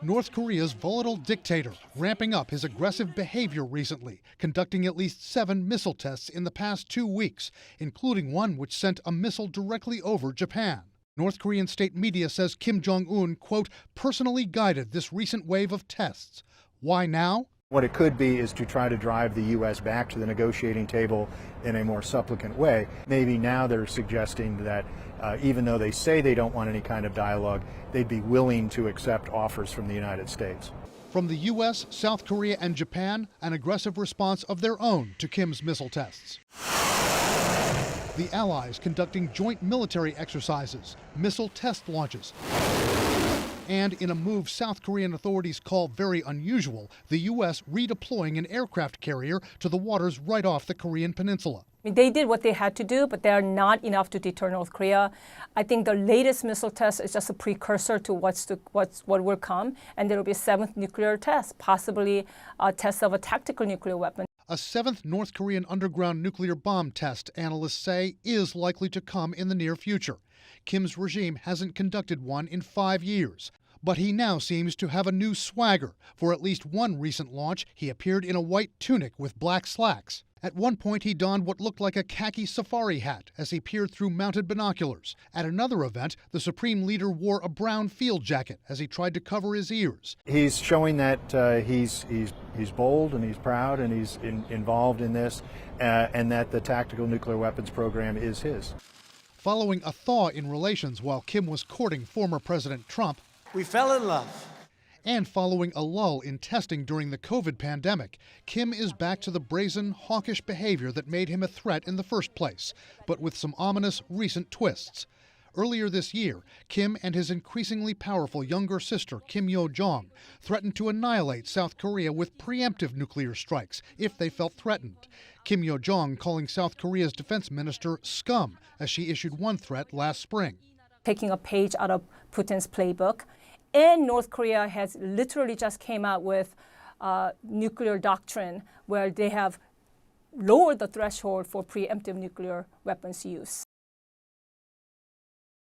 North Korea's volatile dictator ramping up his aggressive behavior recently, conducting at least 7 missile tests in the past 2 weeks, including one which sent a missile directly over Japan. North Korean state media says Kim Jong-un, quote, personally guided this recent wave of tests. Why now? What it could be is to try to drive the U.S. back to the negotiating table in a more supplicant way. Maybe now they're suggesting that even though they say they don't want any kind of dialogue, they'd be willing to accept offers from the United States. From the U.S., South Korea, and Japan, an aggressive response of their own to Kim's missile tests. The Allies conducting joint military exercises, missile test launches. And in a move South Korean authorities call very unusual, the U.S. redeploying an aircraft carrier to the waters right off the Korean peninsula. They did what they had to do, but they are not enough to deter North Korea. I think the latest missile test is just a precursor to what will come, and there will be a 7th nuclear test, possibly a test of a tactical nuclear weapon. A 7th North Korean underground nuclear bomb test, analysts say, is likely to come in the near future. Kim's regime hasn't conducted one in 5 years. But he now seems to have a new swagger. For at least one recent launch, he appeared in a white tunic with black slacks. At one point, he donned what looked like a khaki safari hat as he peered through mounted binoculars. At another event, the Supreme Leader wore a brown field jacket as he tried to cover his ears. He's showing that he's bold and he's proud and he's involved in this, and that the tactical nuclear weapons program is his. Following a thaw in relations while Kim was courting former President Trump, we fell in love. And following a lull in testing during the COVID pandemic, Kim is back to the brazen, hawkish behavior that made him a threat in the first place, but with some ominous recent twists. Earlier this year, Kim and his increasingly powerful younger sister, Kim Yo-jong, threatened to annihilate South Korea with preemptive nuclear strikes if they felt threatened. Kim Yo-jong calling South Korea's defense minister scum as she issued one threat last spring. Taking a page out of Putin's playbook. And North Korea has literally just came out with nuclear doctrine where they have lowered the threshold for preemptive nuclear weapons use.